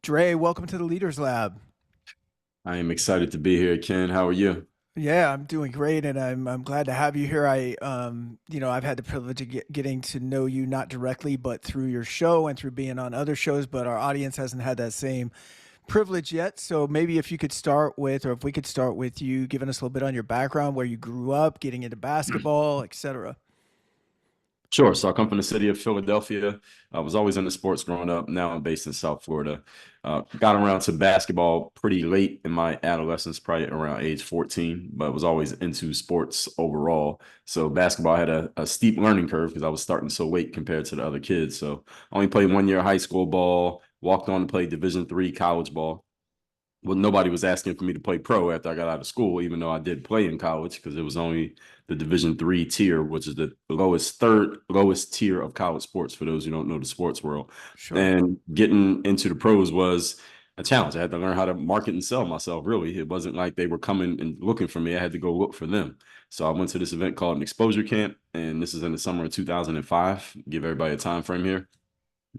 Dre, welcome to the Leaders Lab. I am excited to be here, Ken. How are you? Yeah, I'm doing great, and I'm glad to have you here. I've had the privilege of getting to know you not directly, but through your show and through being on other shows. But our audience hasn't had that same privilege yet. So maybe if you could start with, or if we could start with you, giving us a little bit on your background, where you grew up, getting into basketball, etc. Sure. So I come from the city of Philadelphia. I was always into sports growing up. Now I'm based in South Florida. Got around to basketball pretty late in my adolescence, probably around age 14, but was always into sports overall. So basketball had a steep learning curve because I was starting so late compared to the other kids. So I only played 1 year of high school ball, walked on to play Division III college ball. Well, nobody was asking for me to play pro after I got out of school, even though I did play in college because it was only the Division III tier, which is the lowest, third lowest tier of college sports for those who don't know the sports world. Sure. And getting into the pros was a challenge. I had to learn how to market and sell myself, really. It wasn't like they were coming and looking for me. I had to go look for them. So I went to this event called an exposure camp, and this is in the summer of 2005. Give everybody a time frame here,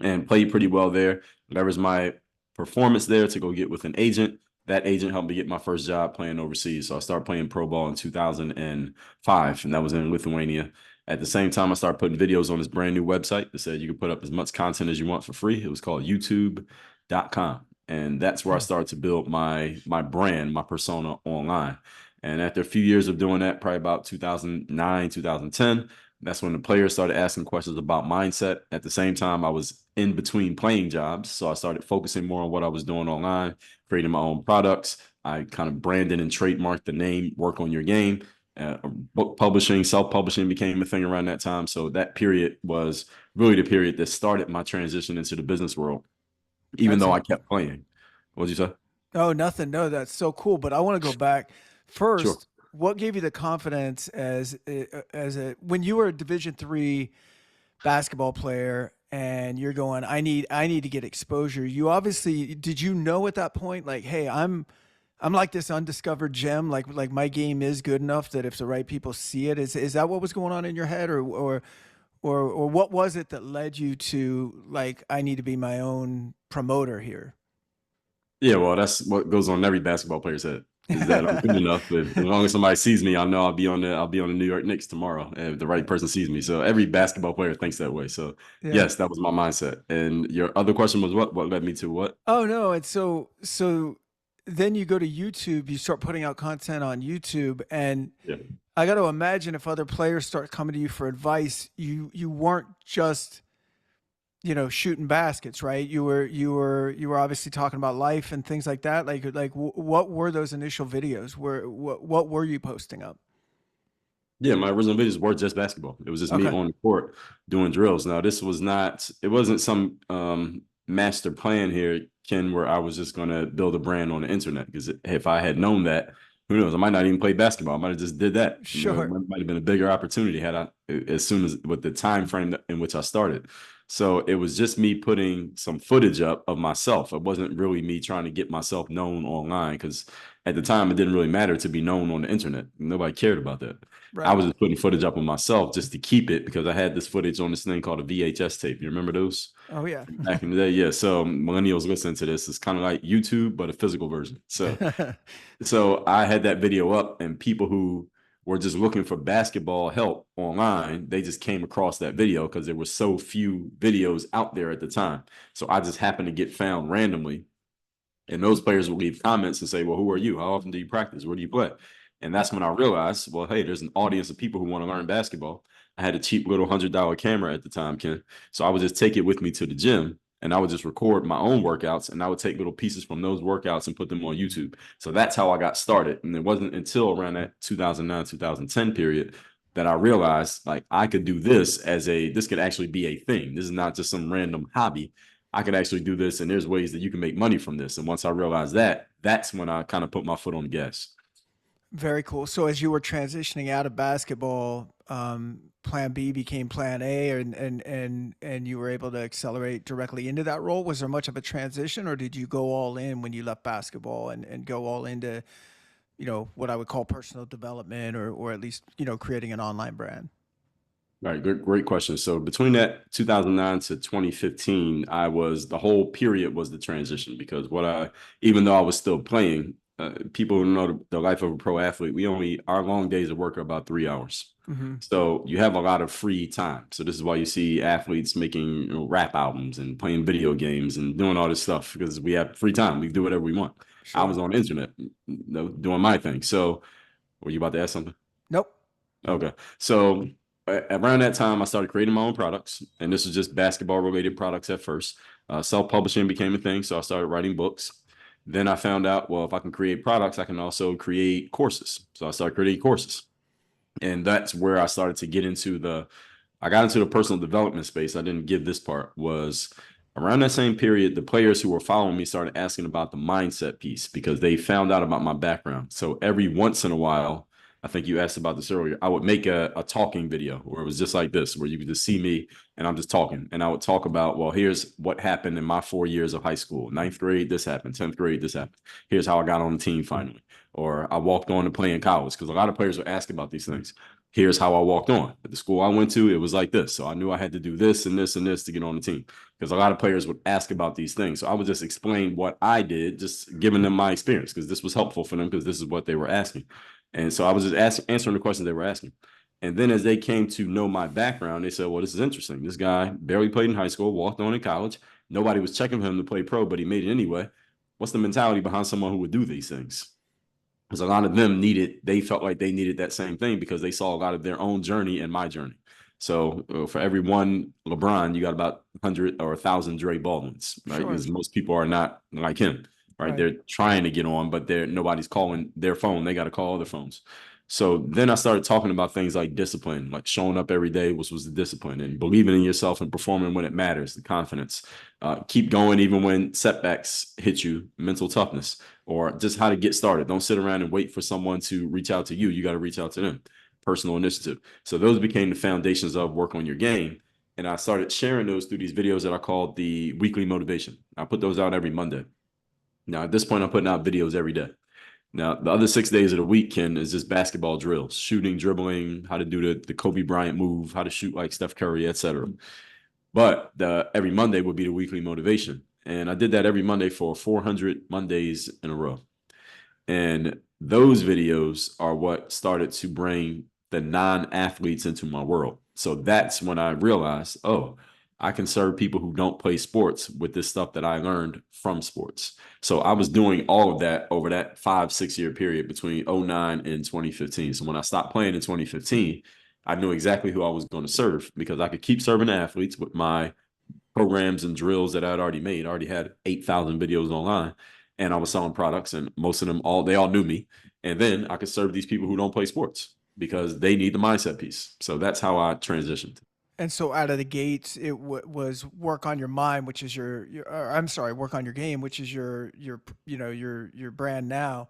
and played pretty well there. Leveraged my performance there to go get with an agent. That agent helped me get my first job playing overseas. So I started playing pro ball in 2005, and that was in Lithuania. At the same time, I started putting videos on this brand new website that said you could put up as much content as you want for free. It was called youtube.com. And that's where I Hmm. started to build my brand, my persona online. And after a few years of doing that, probably about 2009, 2010, that's when the players started asking questions about mindset. At the same time, I was in between playing jobs. So I started focusing more on what I was doing online, creating my own products. I kind of branded and trademarked the name Work on Your Game. Book publishing, self publishing became a thing around that time. So that period was really the period that started my transition into the business world, even That's though it. I kept playing. What did you say? Oh, nothing. No, that's so cool. But I want to go back Sure. first. What gave you the confidence as a when you were a Division III basketball player and you're going, I need to get exposure. You obviously did you know at that point, like, hey, I'm like this undiscovered gem, like my game is good enough that if the right people see it, is that what was going on in your head, or what was it that led you to like I need to be my own promoter here? Yeah, well, that's what goes on in every basketball player's head. Is that I'm good enough. If, as long as somebody sees me, I know I'll be on the New York Knicks tomorrow if the right person sees me. So every basketball player thinks that way. So Yeah. yes, that was my mindset. And your other question was what? What led me to what? Oh no, and so then you go to YouTube, you start putting out content on YouTube, and Yeah. I got to imagine if other players start coming to you for advice, you weren't just shooting baskets, right? You were obviously talking about life and things like that. What were those initial videos? What were you posting up? Yeah, my original videos were just basketball. It was just me Okay, on the court doing drills. Now, this was not, it wasn't some master plan here, Ken, where I was just going to build a brand on the internet. Because if I had known that, who knows, I might not even play basketball. I might have just did that. It sure. might have been a bigger opportunity had I, as soon as with the time frame in which I started. So it was just me putting some footage up of myself. It wasn't really me trying to get myself known online because at the time it didn't really matter to be known on the internet. Nobody cared about that. I Right. was just putting footage up of myself just to keep it because I had this footage on this thing called a VHS tape. You remember those Oh yeah. from back in the day? Yeah. So millennials listen to this. It's kind of like YouTube, but a physical version. So I had that video up, and people who were just looking for basketball help online, they just came across that video because there were so few videos out there at the time. So I just happened to get found randomly, and those players will leave comments and say, well, who are you? How often do you practice? Where do you play? And that's when I realized, well, hey, there's an audience of people who want to learn basketball. I had a cheap little $100 camera at the time, Ken. So I would just take it with me to the gym, and I would just record my own workouts, and I would take little pieces from those workouts and put them on YouTube. So that's how I got started. And it wasn't until around that 2009, 2010 period that I realized like I could do this this could actually be a thing. This is not just some random hobby. I could actually do this, and there's ways that you can make money from this. And once I realized that, that's when I kind of put my foot on the gas. Very cool. So as you were transitioning out of basketball, Plan B became Plan A, and you were able to accelerate directly into that role. Was there much of a transition, or did you go all in when you left basketball and go all into what I would call personal development, or at least creating an online brand? All right, great question. So between that 2009 to 2015, the whole period was the transition because even though I was still playing, people who know the life of a pro athlete, our long days of work are about 3 hours. Mm-hmm. So you have a lot of free time. So this is why you see athletes making rap albums and playing video games and doing all this stuff because we have free time. We can do whatever we want. I Sure. was on the internet, doing my thing. So were you about to ask something? Nope. Okay. So around that time, I started creating my own products, and this was just basketball related products at first. Self publishing became a thing, so I started writing books. Then I found out, well, if I can create products, I can also create courses. So I started creating courses, and that's where I started to get into I got into the personal development space. I didn't give this part was around that same period, the players who were following me started asking about the mindset piece because they found out about my background. So every once in a while, I think you asked about this earlier, I would make a talking video where it was just like this, where you could just see me and I'm just talking. And I would talk about, well, here's what happened in my 4 years of high school. Ninth grade, this happened. 10th grade, this happened. Here's how I got on the team finally. Or I walked on to play in college because a lot of players would ask about these things. Here's how I walked on. At the school I went to, it was like this. So I knew I had to do this and this and this to get on the team because a lot of players would ask about these things. So I would just explain what I did, just giving them my experience because this was helpful for them because this is what they were asking. And so I was just answering the questions they were asking. And then as they came to know my background, they said, well, this is interesting. This guy barely played in high school, walked on in college. Nobody was checking for him to play pro, but he made it anyway. What's the mentality behind someone who would do these things? Because a lot of them they felt like they needed that same thing because they saw a lot of their own journey and my journey. So for every one LeBron, you got about 100 or 1,000 Dre Baldwins, right? Sure. Because most people are not like him, right? Right. They're trying to get on, but nobody's calling their phone. They got to call other phones. So then I started talking about things like discipline, like showing up every day, which was the discipline, and believing in yourself and performing when it matters, the confidence. Keep going even when setbacks hit you, mental toughness, or just how to get started. Don't sit around and wait for someone to reach out to you. You got to reach out to them. Personal initiative. So those became the foundations of work on your game. And I started sharing those through these videos that I called the weekly motivation. I put those out every Monday. Now, at this point, I'm putting out videos every day. Now, the other 6 days of the week, Ken, is just basketball drills, shooting, dribbling, how to do the Kobe Bryant move, how to shoot like Steph Curry, etc. But every Monday would be the weekly motivation. And I did that every Monday for 400 Mondays in a row. And those videos are what started to bring the non-athletes into my world. So that's when I realized, oh, I can serve people who don't play sports with this stuff that I learned from sports. So I was doing all of that over that 5-6 year period between '09 and 2015. So when I stopped playing in 2015, I knew exactly who I was going to serve because I could keep serving the athletes with my programs and drills that I'd already made. I already had 8,000 videos online and I was selling products and most of them they all knew me. And then I could serve these people who don't play sports because they need the mindset piece. So that's how I transitioned. And so out of the gates, it was work on your mind, which is I'm sorry, work on your game, which is your brand now.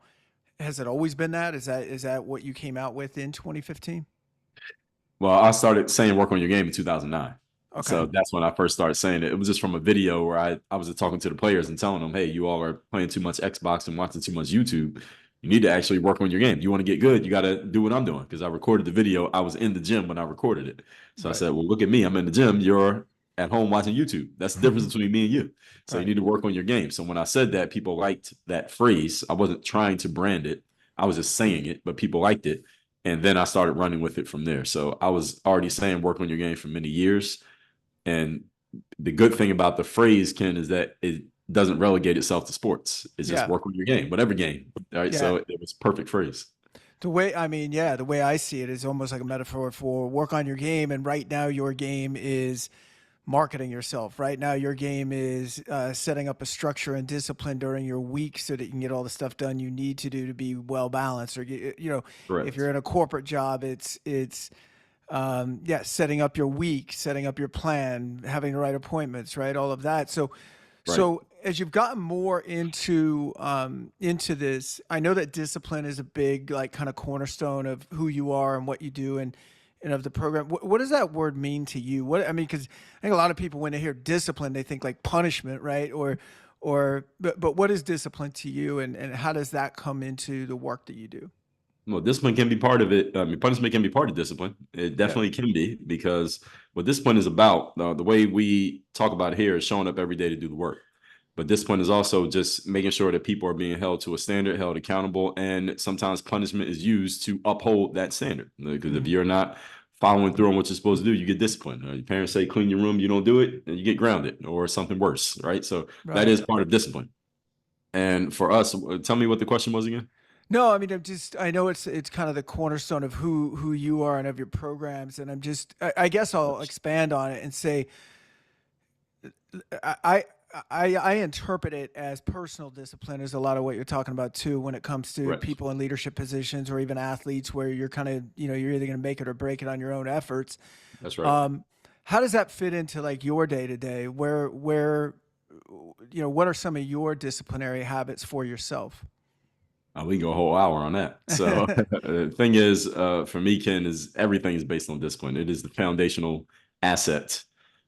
Has it always been that? Is that what you came out with in 2015? Well, I started saying work on your game in 2009. Okay. So that's when I first started saying it. It was just from a video where I was talking to the players and telling them, hey, you all are playing too much Xbox and watching too much YouTube. You need to actually work on your game. You want to get good, you got to do what I'm doing. Because I recorded the video. I was in the gym when I recorded it. So I Right. said, well, look at me. I'm in the gym. You're at home watching YouTube. That's the difference between me and you. So you Right. need to work on your game. So when I said that, people liked that phrase. I wasn't trying to brand it. I was just saying it, but people liked it. And then I started running with it from there. So I was already saying work on your game for many years. And the good thing about the phrase, Ken, is that it doesn't relegate itself to sports. It's just Yeah. work on your game, whatever game. All right. Yeah. So it was perfect phrase. The way I see it is almost like a metaphor for work on your game. And right now, your game is marketing yourself. Right now, your game is setting up a structure and discipline during your week so that you can get all the stuff done you need to do to be well balanced. Or if Correct. you're in a corporate job, it's setting up your week, setting up your plan, having the right appointments, right, all of that. So Right. so as you've gotten more into this, I know that discipline is a big like kind of cornerstone of who you are and what you do and of the program. What does that word mean to you? What I mean, because I think a lot of people when they hear discipline, they think like punishment, right? But what is discipline to you, and how does that come into the work that you do? Well, discipline can be part of it. I mean, punishment can be part of discipline. It Yeah. definitely can be because what discipline is about, the way we talk about it here is showing up every day to do the work. But discipline is also just making sure that people are being held to a standard, held accountable, and sometimes punishment is used to uphold that standard. Because if Mhm. you're not following through on what you're supposed to do, you get disciplined. Your parents say clean your room, you don't do it, and you get grounded or something worse, right? So that Right. is part of discipline. And for us, tell me what the question was again. No, I mean, I know it's kind of the cornerstone of who you are and of your programs, and I guess I'll expand on it and say, I, I interpret it as personal discipline is a lot of what you're talking about too when it comes to Right. people in leadership positions or even athletes where you're kind of, you're either going to make it or break it on your own efforts. That's right. Um, how does that fit into like your day to day? What are some of your disciplinary habits for yourself? We can go a whole hour on that. So the thing is, for me, Ken, is everything is based on discipline. It is the foundational asset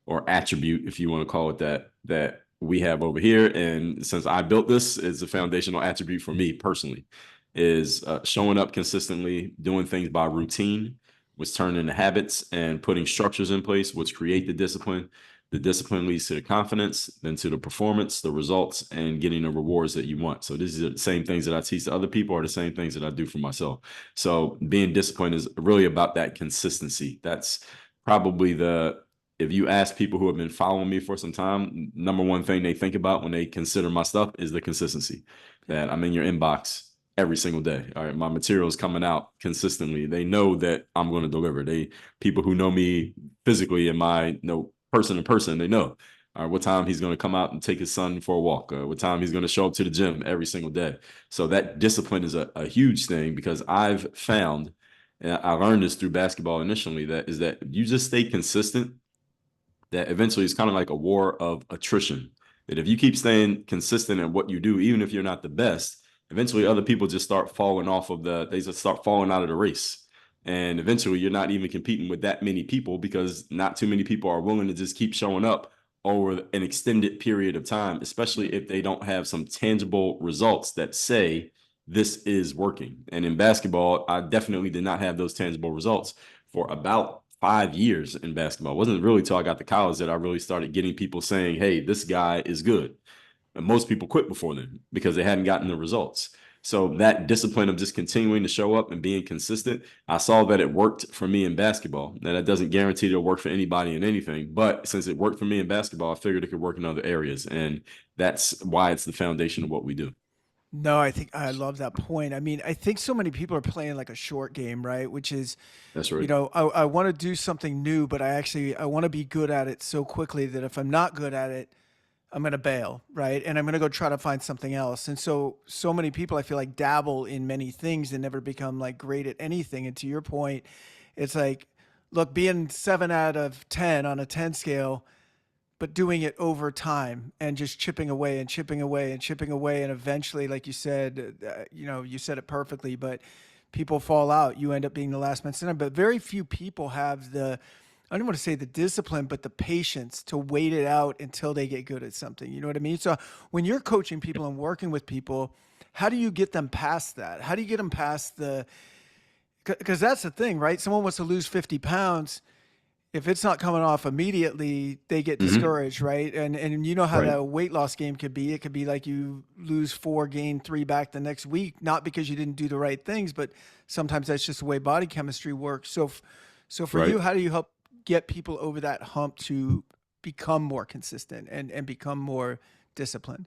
or attribute, if you want to call it that, that we have over here. And since I built this, it's a foundational attribute for me personally, is showing up consistently, doing things by routine, which turn into habits, and putting structures in place, which create the discipline. The discipline leads to the confidence, then to the performance, the results, and getting the rewards that you want. So these are the same things that I teach to other people are the same things that I do for myself. So being disciplined is really about that consistency. That's probably if you ask people who have been following me for some time, number one thing they think about when they consider my stuff is the consistency. Yeah. That I'm in your inbox every single day. All right, my material is coming out consistently. They know that I'm going to deliver. People who know me physically and my person to person, they know what time he's going to come out and take his son for a walk, what time he's going to show up to the gym every single day. So that discipline is a huge thing because I've found, and I learned this through basketball initially, that you just stay consistent, that eventually it's kind of like a war of attrition. That if you keep staying consistent in what you do, even if you're not the best, eventually other people just start falling they just start falling out of the race. And eventually you're not even competing with that many people because not too many people are willing to just keep showing up over an extended period of time, especially if they don't have some tangible results that say this is working. And in basketball, I definitely did not have those tangible results for about 5 years in basketball. It wasn't really till I got to college that I really started getting people saying, hey, this guy is good. And most people quit before then because they hadn't gotten the results. So that discipline of just continuing to show up and being consistent, I saw that it worked for me in basketball. Now that doesn't guarantee it'll work for anybody in anything, but since it worked for me in basketball, I figured it could work in other areas. And that's why it's the foundation of what we do. No, I think I love that point. I mean, I think so many people are playing like a short game, right? Which is, That's right. I want to do something new, but I want to be good at it so quickly that if I'm not good at it, I'm going to bail, right? And I'm going to go try to find something else. And so many people I feel like dabble in many things and never become like great at anything. And to your point, it's like, look, being 7 out of 10 on a 10 scale, but doing it over time and just chipping away and chipping away and chipping away. And eventually, like you said, you said it perfectly, but people fall out. You end up being the last man standing. But very few people have I don't want to say the discipline, but the patience to wait it out until they get good at something. You know what I mean? So when you're coaching people and working with people, how do you get them past that? How do you get them past because that's the thing, right? Someone wants to lose 50 pounds. If it's not coming off immediately, they get Mm-hmm. discouraged, right? And you know how Right. that weight loss game could be. It could be like you lose 4, gain 3 back the next week, not because you didn't do the right things, but sometimes that's just the way body chemistry works. So for you, Right. how do you help get people over that hump to become more consistent and become more disciplined?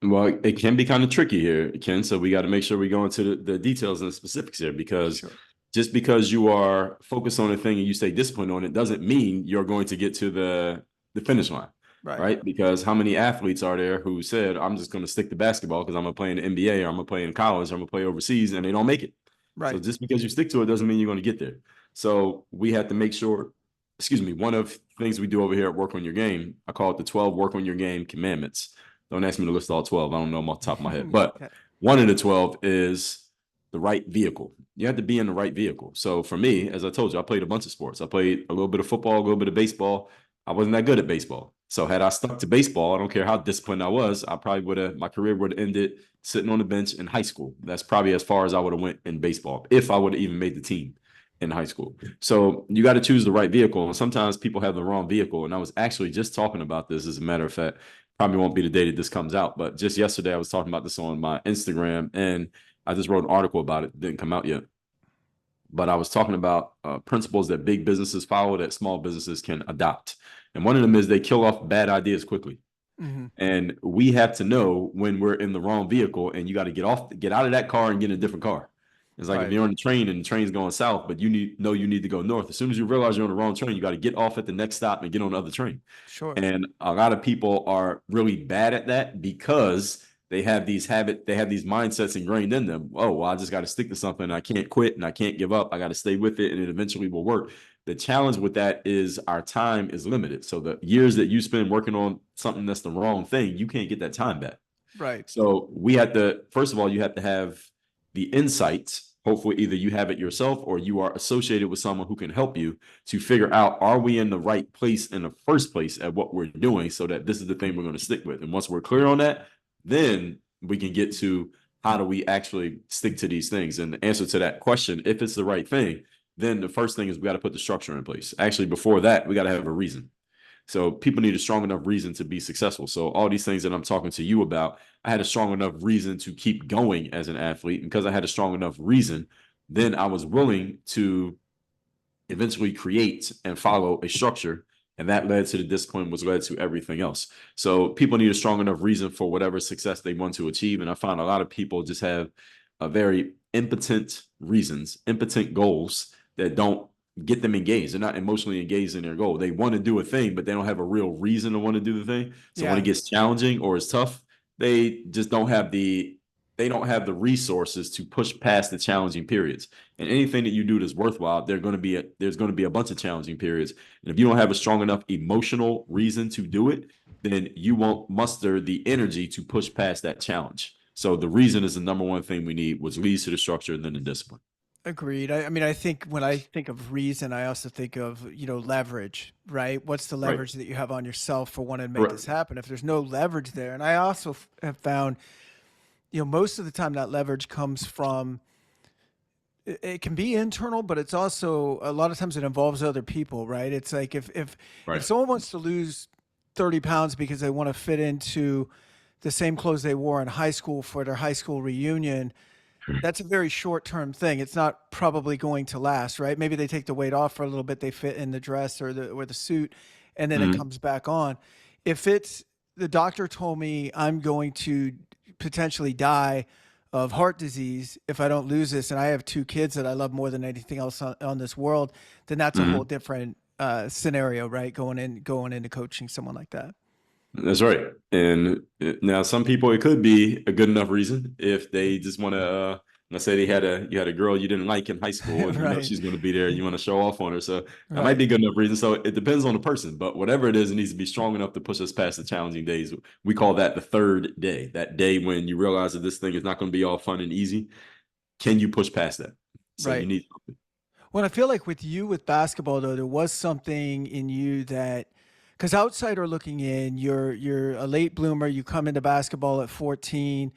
Well, it can be kind of tricky here, Ken. So we got to make sure we go into the details and the specifics here because Sure. just because you are focused on a thing and you stay disciplined on it doesn't mean you're going to get to the finish line, Right. right? Because how many athletes are there who said, I'm just going to stick to basketball because I'm going to play in the NBA or I'm going to play in college or I'm going to play overseas and they don't make it. So Right. just because you stick to it doesn't mean you're going to get there. So we have to make sure, excuse me, one of things we do over here at Work on Your Game, I call it the 12 Work on Your Game commandments. Don't ask me to list all 12. I don't know them off the top of my head. But Okay. one of the 12 is the right vehicle. You have to be in the right vehicle. So for me, as I told you, I played a bunch of sports. I played a little bit of football, a little bit of baseball. I wasn't that good at baseball. So had I stuck to baseball, I don't care how disciplined I was, I probably would have, my career would have ended sitting on the bench in high school. That's probably as far as I would have went in baseball, if I would have even made the team in high school. So you got to choose the right vehicle. And sometimes people have the wrong vehicle. And I was actually just talking about this, as a matter of fact. Probably won't be the day that this comes out, but just yesterday I was talking about this on my Instagram, and I just wrote an article about it. It didn't come out yet, but I was talking about principles that big businesses follow that small businesses can adopt. And one of them is they kill off bad ideas quickly. Hmm. And we have to know when we're in the wrong vehicle, and you got to get out of that car and get in a different car. It's like if Right. you're on the train and the train's going south, but you need to go north. As soon as you realize you're on the wrong train, you got to get off at the next stop and get on the other train. Sure. And a lot of people are really bad at that because they have these mindsets ingrained in them. Oh, well, I just got to stick to something. I can't quit and I can't give up. I got to stay with it and it eventually will work. The challenge with that is our time is limited. So the years that you spend working on something that's the wrong thing, you can't get that time back. Right. So we have to, first of all, you have to have the insight. Hopefully, either you have it yourself or you are associated with someone who can help you to figure out, are we in the right place in the first place at what we're doing, so that this is the thing we're going to stick with. And once we're clear on that, then we can get to how do we actually stick to these things. And the answer to that question, if it's the right thing, then the first thing is we got to put the structure in place. Actually, before that, we got to have a reason. So people need a strong enough reason to be successful. So all these things that I'm talking to you about, I had a strong enough reason to keep going as an athlete. And because I had a strong enough reason, then I was willing to eventually create and follow a structure. And that led to the discipline, which led to everything else. So people need a strong enough reason for whatever success they want to achieve. And I find a lot of people just have a very impotent reasons, impotent goals that don't get them engaged. They're not emotionally engaged in their goal. They want to do a thing, but they don't have a real reason to want to do the thing. So when it Yeah. gets challenging or it's tough, they just don't have the resources to push past the challenging periods. And anything that you do that's worthwhile, there's going to be a bunch of challenging periods. And if you don't have a strong enough emotional reason to do it, then you won't muster the energy to push past that challenge. So the reason is the number one thing we need, which leads to the structure and then the discipline. Agreed. I mean, I think when I think of reason, I also think of, leverage, right? What's the Right. leverage that you have on yourself for wanting to make Correct. this happen? If there's no leverage there, and I also have found, most of the time that leverage comes from, it can be internal, but it's also a lot of times it involves other people, right? It's like if Right. someone wants to lose 30 pounds because they want to fit into the same clothes they wore in high school for their high school reunion, that's a very short term thing. It's not probably going to last, right? Maybe they take the weight off for a little bit, they fit in the dress or the suit, and then it Mhm. comes back on. If it's the doctor told me I'm going to potentially die of heart disease if I don't lose this, and I have two kids that I love more than anything else on this world, then that's a whole Mhm. different scenario, right? Going into coaching someone like that. That's right. And now some people, it could be a good enough reason if they just want to, let's say you had a girl you didn't like in high school and you know Right, she's going to be there and you want to show off on her. So that might right. be a good enough reason. So it depends on the person, but whatever it is, it needs to be strong enough to push us past the challenging days. We call that the third day, that day when you realize that this thing is not going to be all fun and easy. Can you push past that? So you Right. need, Well, I feel like with you with basketball though, there was something in you that, because outsider looking in, you're a late bloomer. You come into basketball at 14.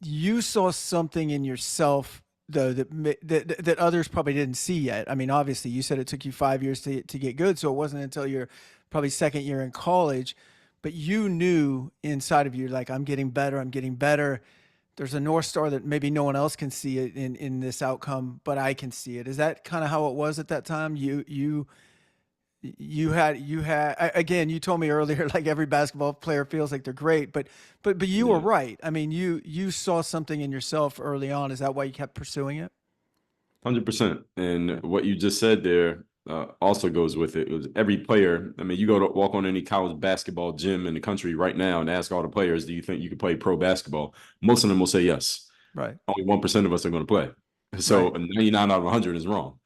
You saw something in yourself though that others probably didn't see yet. I mean, obviously, you said it took you 5 years to get good, so it wasn't until your probably second year in college, but you knew inside of you like I'm getting better. I'm getting better. There's a North Star that maybe no one else can see it in this outcome, but I can see it. Is that kind of how it was at that time? Again, you told me earlier like every basketball player feels like they're great, but you were yeah. right. I mean, you saw something in yourself early on. Is that why you kept pursuing it? 100%. And what you just said there also goes with it. It was every player. I mean, you go to walk on any college basketball gym in the country right now and ask all the players, do you think you can play pro basketball? Most of them will say yes. Right. Only 1% of us are going to play. So Right. 99 out of 100 is wrong.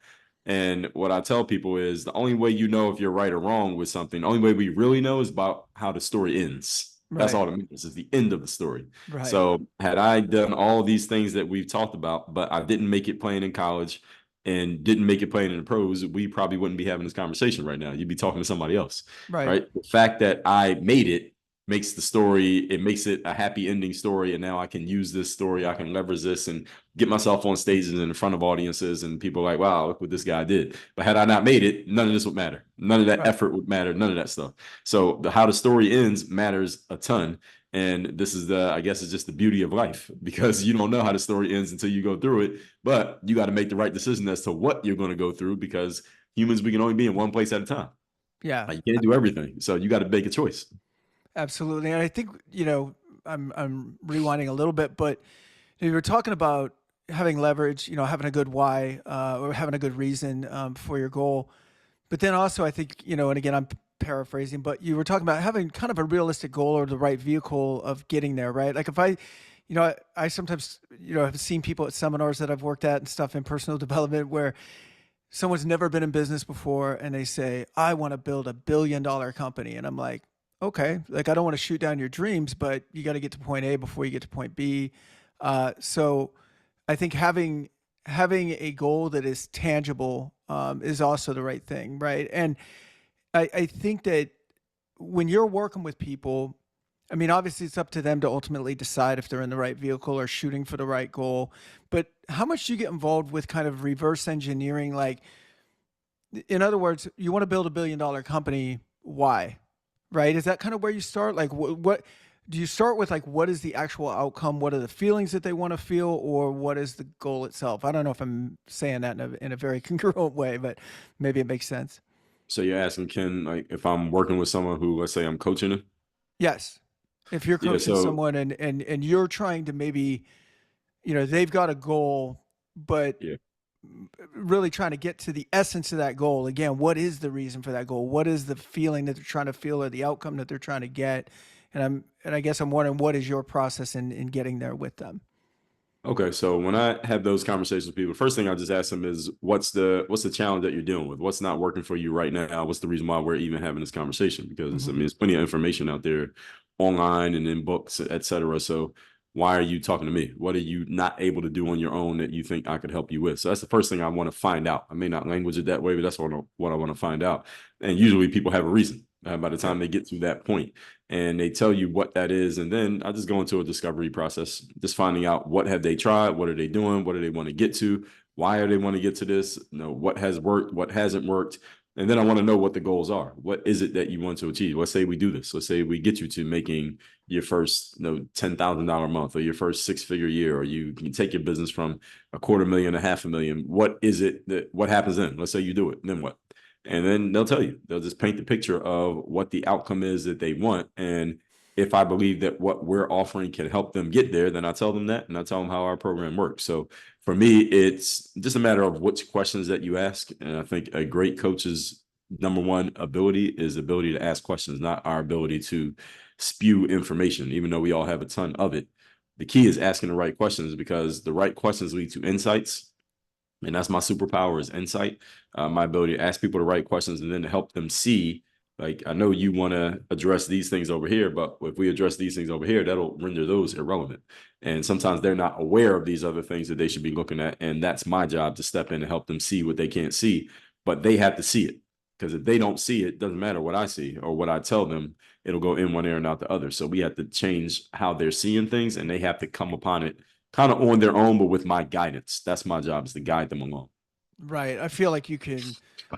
And what I tell people is the only way you know if you're right or wrong with something, the only way we really know is about how the story ends. That's Right. all that matters is the end of the story. Right. So had I done all of these things that we've talked about, but I didn't make it playing in college, and didn't make it playing in the pros, we probably wouldn't be having this conversation right now. You'd be talking to somebody else, Right. right? The fact that I made it makes the story, it makes it a happy ending story. And now I can use this story, I can leverage this and get myself on stages and in front of audiences, and people are like, wow, look what this guy did. But had I not made it, none of this would matter. None of that Right. effort would matter. None of that stuff. So how the story ends matters a ton. And this is I guess it's just the beauty of life, because you don't know how the story ends until you go through it. But you got to make the right decision as to what you're going to go through, because humans, we can only be in one place at a time. Yeah. You can't do everything. So you got to make a choice. Absolutely. And I think, I'm rewinding a little bit, but you were talking about having leverage, having a good why, or having a good reason for your goal. But then also, I think, and again, I'm paraphrasing, but you were talking about having kind of a realistic goal or the right vehicle of getting there, right? Like if I sometimes, have seen people at seminars that I've worked at and stuff in personal development where someone's never been in business before and they say, I want to build $1 billion company. And I'm like, okay, like I don't want to shoot down your dreams, but you got to get to point A before you get to point B. So I think having a goal that is tangible is also the right thing, right? And I think that when you're working with people, I mean, obviously it's up to them to ultimately decide if they're in the right vehicle or shooting for the right goal. But how much do you get involved with kind of reverse engineering? Like, in other words, you want to build $1 billion company. Why? Right? Is that kind of where you start? Like, what do you start with? Like, what is the actual outcome? What are the feelings that they want to feel, or what is the goal itself? I don't know if I'm saying that in a very congruent way, but maybe it makes sense. So you're asking, Ken, like if I'm working with someone who, let's say I'm coaching them? Yes. If you're Yeah. coaching So someone and you're trying to maybe, they've got a goal, but yeah. really trying to get to the essence of that goal. Again, what is the reason for that goal? What is the feeling that they're trying to feel or the outcome that they're trying to get? And I guess I'm wondering, what is your process in getting there with them? Okay, so when I have those conversations with people, the first thing I just ask them is, what's the challenge that you're dealing with? What's not working for you right now? What's the reason why we're even having this conversation? Because I Mm-hmm. mean, there's plenty of information out there online and in books, et cetera. So why are you talking to me? What are you not able to do on your own that you think I could help you with? So that's the first thing I want to find out. I may not language it that way, but that's what I want to find out. And usually people have a reason by the Yep. time they get to that point, and they tell you what that is. And then I just go into a discovery process, just finding out what have they tried, what are they doing, what do they want to get to, why are they want to get to this, what has worked, what hasn't worked. And then I want to know what the goals are. What is it that you want to achieve? Let's say we do this. Let's say we get you to making your first $10,000 a month, or your first six-figure year, or you can take your business from $250,000 to $500,000. What is it what happens then? Let's say you do it. Then what? And then they'll tell you, they'll just paint the picture of what the outcome is that they want. And if I believe that what we're offering can help them get there, then I tell them that, and I tell them how our program works. So for me, it's just a matter of which questions that you ask. And I think a great coach's number one ability is the ability to ask questions, not our ability to spew information, even though we all have a ton of it. The key is asking the right questions, because the right questions lead to insights, and that's my superpower, is insight. My ability to ask people the right questions and then to help them see, like, I know you want to address these things over here, but if we address these things over here, that'll render those irrelevant. And sometimes they're not aware of these other things that they should be looking at, and that's my job, to step in and help them see what they can't see. But they have to see it, because if they don't see it, doesn't matter what I see or what I tell them, it'll go in one ear and out the other. So we have to change how they're seeing things, and they have to come upon it kind of on their own, but with my guidance. That's my job, is to guide them along. Right. I feel like you can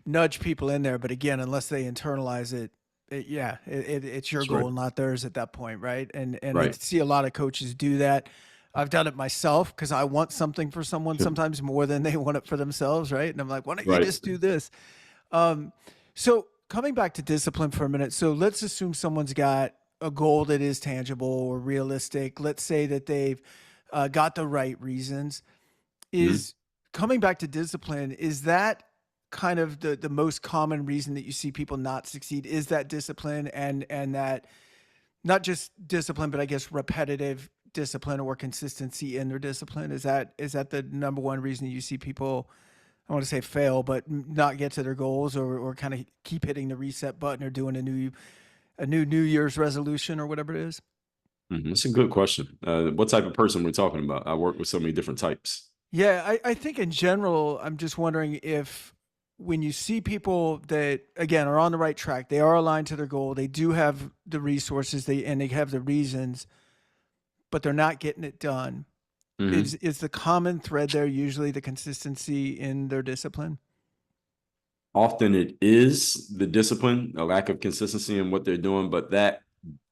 nudge people in there, but again, unless they internalize it, it's your That's right. goal, not theirs at that point, right? And I Right. see a lot of coaches do that. I've done it myself because I want something for someone sometimes more than they want it for themselves, right? And I'm like, why don't you Right. just do this? Um, so coming back to discipline for a minute. So let's assume someone's got a goal that is tangible or realistic. Let's say that they've got the right reasons. Mhm. Is coming back to discipline, is that kind of the most common reason that you see people not succeed? Is that discipline and that not just discipline, but I guess repetitive discipline or consistency in their discipline? Is that the number one reason you see people, I want to say fail, but not get to their goals or kind of keep hitting the reset button or doing a New Year's resolution or whatever it is? That's a good question. What type of person we're talking about? I work with so many different types. Yeah, I think in general, I'm just wondering if when you see people that again are on the right track, they are aligned to their goal, they do have the resources, they have the reasons, but they're not getting it done. Mhm. Is the common thread there usually the consistency in their discipline? Often it is the discipline, a lack of consistency in what they're doing, but that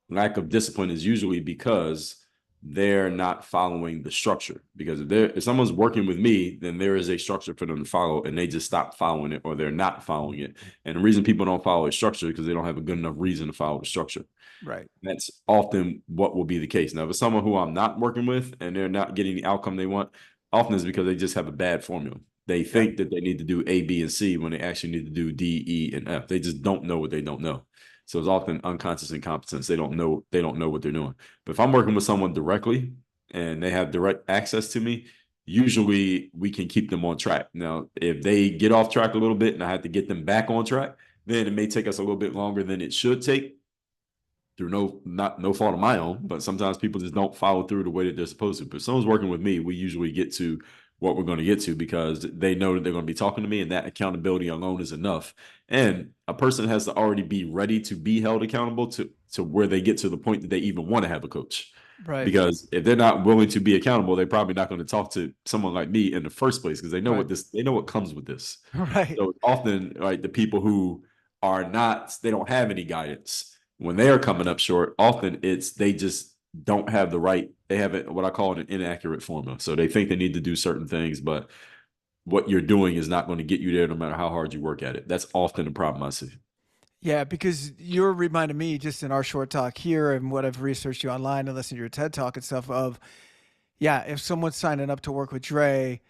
lack of discipline is usually because they're not following the structure. Because if someone's working with me, then there is a structure for them to follow, and they just stop following it or they're not following it. And the reason people don't follow a structure is because they don't have a good enough reason to follow the structure. Right. That's often what will be the case. Now, if it's someone who I'm not working with and they're not getting the outcome they want, often it's because they just have a bad formula. They Yep. think that they need to do A, B, and C when they actually need to do D, E, and F. They just don't know what they don't know. So it's often unconscious incompetence. They don't know what they're doing. But if I'm working with someone directly and they have direct access to me, usually we can keep them on track. Now, if they get off track a little bit and I have to get them back on track, then it may take us a little bit longer than it should take through no fault of my own, but sometimes people just don't follow through the way that they're supposed to. But if someone's working with me, we usually get to what we're going to get to because they know that they're going to be talking to me, and that accountability alone is enough. And a person has to already be ready to be held accountable to where they get to the point that they even want to have a coach. Right. Because if they're not willing to be accountable, they're probably not going to talk to someone like me in the first place because Right. they know what comes with this. Right. So often, like the people who are not, they don't have any guidance when they are coming up short. Often it's they just don't have the right. They have what I call an inaccurate formula. So they think they need to do certain things, but what you're doing is not going to get you there, no matter how hard you work at it. That's often the problem I see. Yeah, because you're reminding me just in our short talk here and what I've researched you online and listened to your TED talk and stuff of, yeah, if someone's signing up to work with Dre,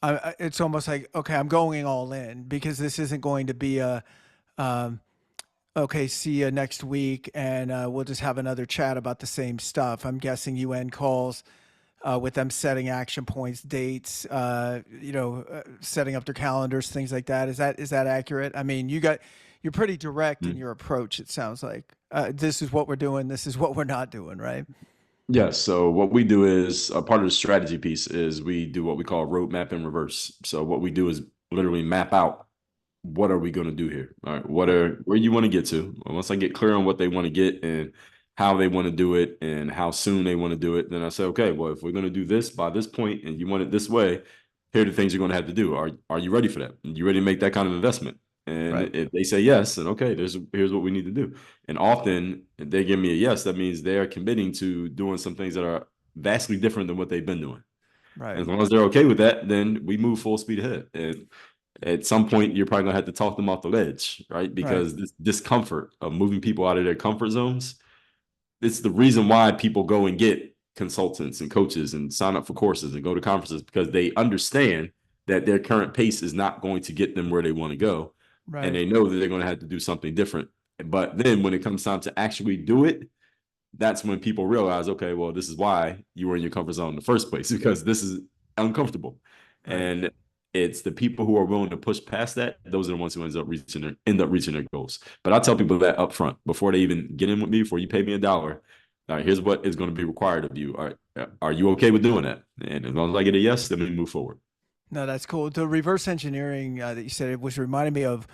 it's almost like, okay, I'm going all in because this isn't going to be a, um, okay, see you next week and we'll just have another chat about the same stuff. I'm guessing you end calls with them setting action points, dates, setting up their calendars, things like that. Is that accurate? I mean, you're pretty direct in Mm. your approach. It sounds like this is what we're doing. This is what we're not doing. Right. Yes. So what we do is a part of the strategy piece is we do what we call roadmap in reverse. So what we do is literally map out what are we going to do here? All right, Right. where you want to get to? Well, once I get clear on what they want to get and how they want to do it and how soon they want to do it, then I say, okay, well, if we're going to do this by this point and you want it this way, here are the things you're going to have to do. Are you ready for that? Are you ready to make that kind of investment? And Right. if they say yes, then okay, here's what we need to do. And often if they give me a yes, that means they are committing to doing some things that are vastly different than what they've been doing. Right. As long as they're okay with that, then we move full speed ahead. And at some point, you're probably gonna have to talk them off the ledge, right? Right. Because this discomfort of moving people out of their comfort zones, it's the reason why people go and get consultants and coaches and sign up for courses and go to conferences because they understand that their current pace is not going to get them where they want to go. And Right. they know that they're going to have to do something different. But then when it comes time to actually do it, that's when people realize, okay, well, this is why you were in your comfort zone in the first place because this is uncomfortable. Right. And it's the people who are willing to push past that; those are the ones who end up reaching their goals. But I tell people that up front before they even get in with me, before you pay me $1. All right, here's what is going to be required of you. All right, are you okay with doing that? And as long as I get a yes, then we move forward. No, that's cool. The reverse engineering that you said it was reminding me of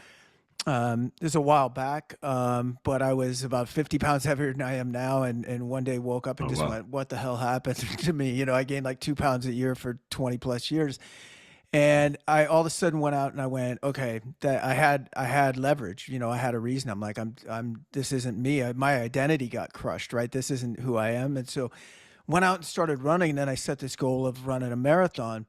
this is a while back, but I was about 50 pounds heavier than I am now, and one day woke up and Oh just wow. went, "What the hell happened to me?" I gained like 2 pounds a year for 20 plus years, and I all of a sudden went out and I went, "Okay, that I had leverage. I had a reason. I'm like, I'm this isn't me. My identity got crushed, right? This isn't who I am." And so went out and started running. And then I set this goal of running a marathon.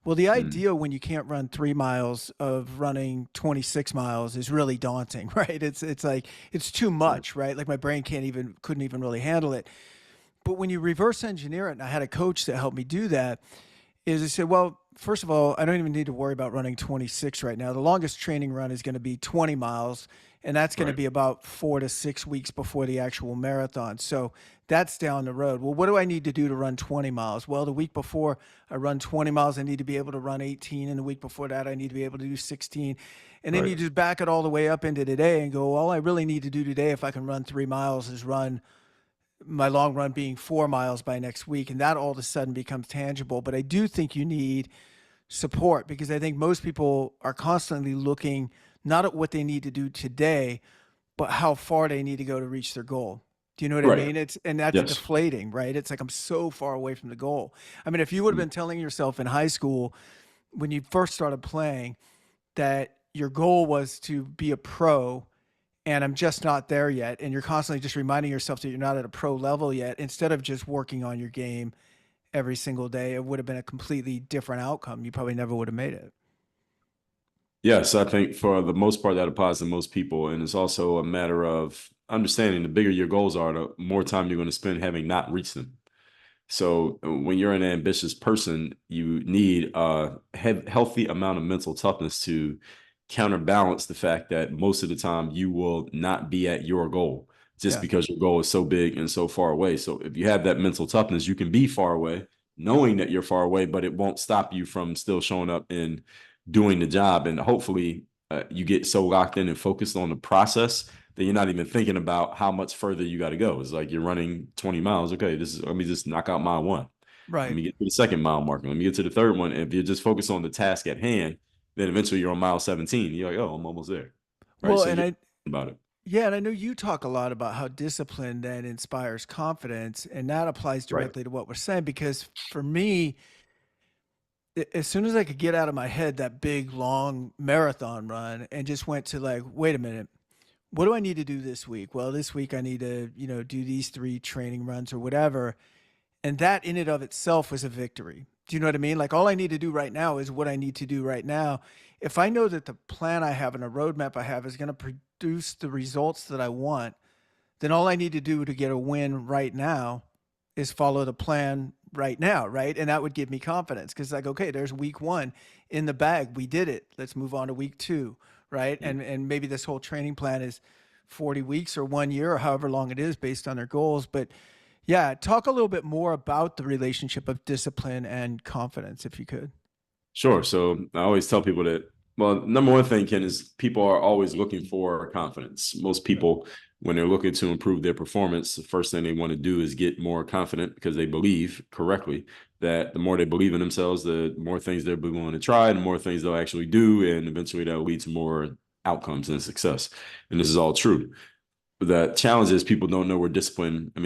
Well, the Mm, idea when you can't run 3 miles of running 26 miles is really daunting, right? It's like it's too right. much, right? Like my brain couldn't even really handle it. But when you reverse engineer it, and I had a coach that helped me do that, is I said, well, first of all, I don't even need to worry about running 26 right now. The longest training run is going to be 20 miles, and that's going to Right. be about 4 to 6 weeks before the actual marathon. So that's down the road. Well, what do I need to do to run 20 miles? Well, the week before I run 20 miles, I need to be able to run 18. And the week before that, I need to be able to do 16. And then Right. you just back it all the way up into today and go, all I really need to do today, if I can run 3 miles, is run my long run being 4 miles by next week. And that all of a sudden becomes tangible. But I do think you need support because I think most people are constantly looking not at what they need to do today, but how far they need to go to reach their goal. Do you know what I Right. mean? And that's Yes. deflating, right? It's like I'm so far away from the goal. I mean, if you would have Mm. been telling yourself in high school when you first started playing that your goal was to be a pro and I'm just not there yet, and you're constantly just reminding yourself that you're not at a pro level yet, instead of just working on your game every single day, it would have been a completely different outcome. You probably never would have made it. Yes, I think for the most part that applies to most people. And it's also a matter of understanding the bigger your goals are, the more time you're going to spend having not reached them. So when you're an ambitious person, you need a healthy amount of mental toughness to counterbalance the fact that most of the time you will not be at your goal just Yeah. because your goal is so big and so far away. So if you have that mental toughness, you can be far away, knowing that you're far away, but it won't stop you from still showing up and doing the job. And hopefully, you get so locked in and focused on the process that you're not even thinking about how much further you got to go. It's like you're running 20 miles. Okay, let me just knock out mile one. Let Right. me get to the second mile marker. Let me get to the third one. If you're just focused on the task at hand, then eventually you're on mile 17. You're like, oh, I'm almost there. Right. Well, So and you're I, about it. yeah, and I know you talk a lot about how discipline then inspires confidence, and that applies Right. directly to what we're saying. Because for me, as soon as I could get out of my head that big long marathon run and just went to like, wait a minute, what do I need to do this week? Well, this week I need to, do these 3 training runs or whatever. And that in and of itself was a victory. Do you know what I mean? Like all I need to do right now is what I need to do right now. If I know that the plan I have and the roadmap I have is going to produce the results that I want, then all I need to do to get a win right now is follow the plan right now, right? And that would give me confidence because like, okay, there's week 1 in the bag. We did it. Let's move on to week 2, right? Mm. And maybe this whole training plan is 40 weeks or 1 year or however long it is based on their goals. But yeah, talk a little bit more about the relationship of discipline and confidence, if you could. Sure. So I always tell people that, well, number one thing, Ken, is people are always looking for confidence. Most Yeah. people, when they're looking to improve their performance, the first thing they want to do is get more confident because they believe correctly that the more they believe in themselves, the more things they're willing to try, and the more things they'll actually do. And eventually that'll lead to more outcomes and success. And this is all true. The challenge is people don't know where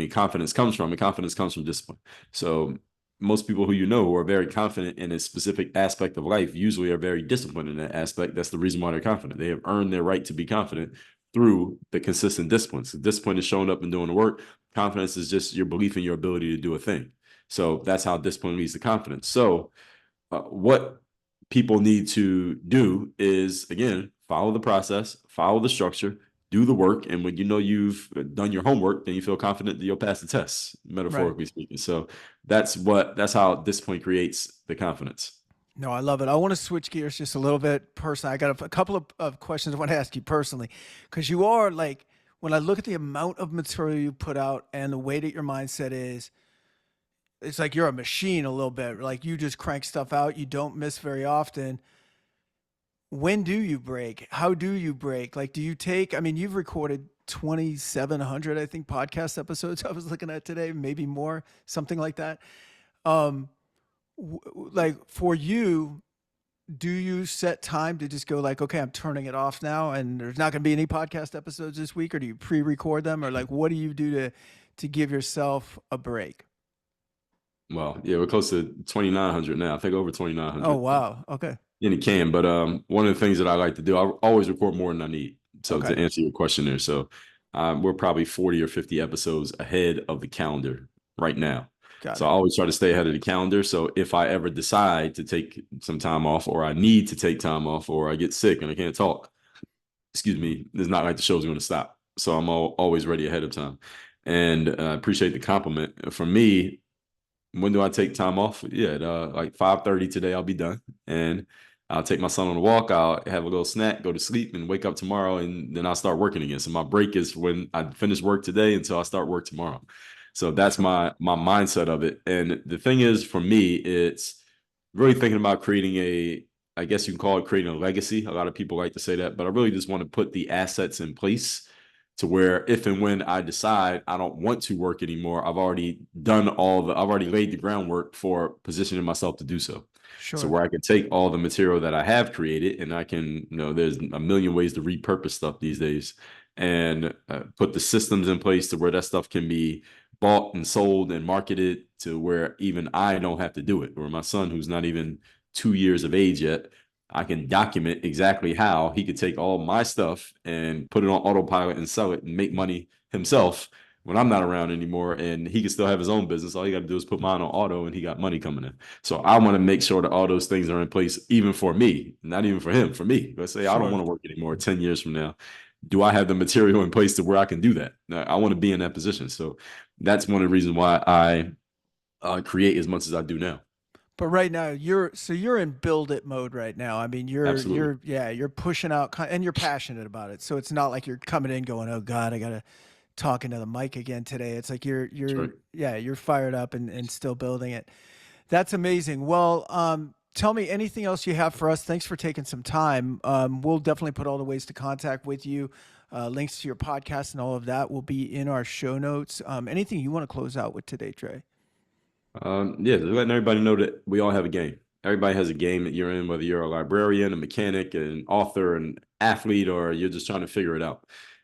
confidence comes from, and confidence comes from discipline. So most people who who are very confident in a specific aspect of life usually are very disciplined in that aspect. That's the reason why they're confident. They have earned their right to be confident through the consistent disciplines. So discipline is showing up and doing the work. Confidence is just your belief in your ability to do a thing. So that's how discipline leads to confidence. So what people need to do is, again, follow the process, follow the structure, do the work. And when you know you've done your homework, then you feel confident that you'll pass the test, Right. metaphorically speaking. So that's how discipline creates the confidence. No, I love it. I want to switch gears just a little bit personally. I got a couple of questions I want to ask you personally, because you are like, when I look at the amount of material you put out and the way that your mindset is, it's like you're a machine a little bit. Like you just crank stuff out. You don't miss very often. When do you break? How do you break? Like, do you take, I mean, you've recorded 2,700, I think, podcast episodes I was looking at today, maybe more, something like that. Um, like for you, do you set time to just go like, okay, I'm turning it off now and there's not going to be any podcast episodes this week, or do you pre-record them, or like what do you do to give yourself a break? Well, yeah, we're close to 2,900 now. I think over Oh 2,900. wow. Okay. And it can, but one of the things that I like to do, I always record more than I need. So to Okay. answer your question there, so we're probably 40 or 50 episodes ahead of the calendar right now. Got So I it. always try to stay ahead of the calendar. So if I ever decide to take some time off, or I need to take time off, or I get sick and I can't talk, excuse me, it's not like the show's going to stop. So I'm always ready ahead of time. And I appreciate the compliment. For me, when do I take time off? Yeah, like 5:30 today, I'll be done, and I'll take my son on a walk. I'll have a little snack, go to sleep, and wake up tomorrow, and then I'll start working again. So my break is when I finish work today until I start work tomorrow. So that's Excellent. my mindset of it. And the thing is, for me, it's really thinking about creating I guess you can call it creating a legacy. A lot of people like to say that, but I really just want to put the assets in place to where if and when I decide I don't want to work anymore, I've already laid the groundwork for positioning myself to do so. So Sure. where I can take all the material that I have created and I can, there's a million ways to repurpose stuff these days and put the systems in place to where that stuff can be bought and sold and marketed to where even I don't have to do it. Or my son, who's not even 2 years of age yet, I can document exactly how he could take all my stuff and put it on autopilot and sell it and make money himself when I'm not around anymore. And he can still have his own business. All you got to do is put mine on auto and he got money coming in. So I want to make sure that all those things are in place, even for me, not even for him, for me. Let's say I don't Sure. want to work anymore 10 years from now. Do I have the material in place to where I can do that? I want to be in that position. So that's one of the reasons why I create as much as I do now. But right now you're in build it mode right now. I mean, Absolutely. you're pushing out and you're passionate about it. So it's not like you're coming in going, "Oh God, I gotta talk into the mic again today." It's like That's right. you're fired up and still building it. That's amazing. Well, tell me anything else you have for us. Thanks for taking some time. We'll definitely put all the ways to contact with you. Links to your podcast and all of that will be in our show notes. Anything you want to close out with today, Trey? Yeah, just letting everybody know that we all have a game. Everybody has a game that you're in, whether you're a librarian, a mechanic, an author, an athlete, or you're just trying to figure it out.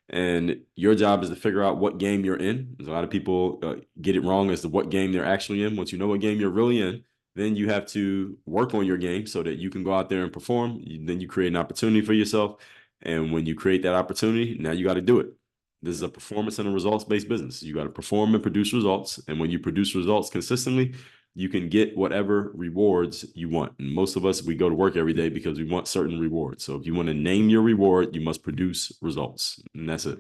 And your job is to figure out what game you're in. There's a lot of people get it wrong as to what game they're actually in. Once you know what game you're really in, then you have to work on your game so that you can go out there and perform. Then you create an opportunity for yourself. And when you create that opportunity, now you got to do it. This is a performance and a results-based business. You got to perform and produce results. And when you produce results consistently, you can get whatever rewards you want. And most of us, we go to work every day because we want certain rewards. So if you want to name your reward, you must produce results. And that's it.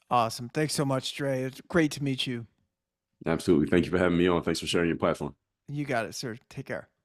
Awesome. Thanks so much, Trey. It's great to meet you. Absolutely. Thank you for having me on. Thanks for sharing your platform. You got it, sir. Take care.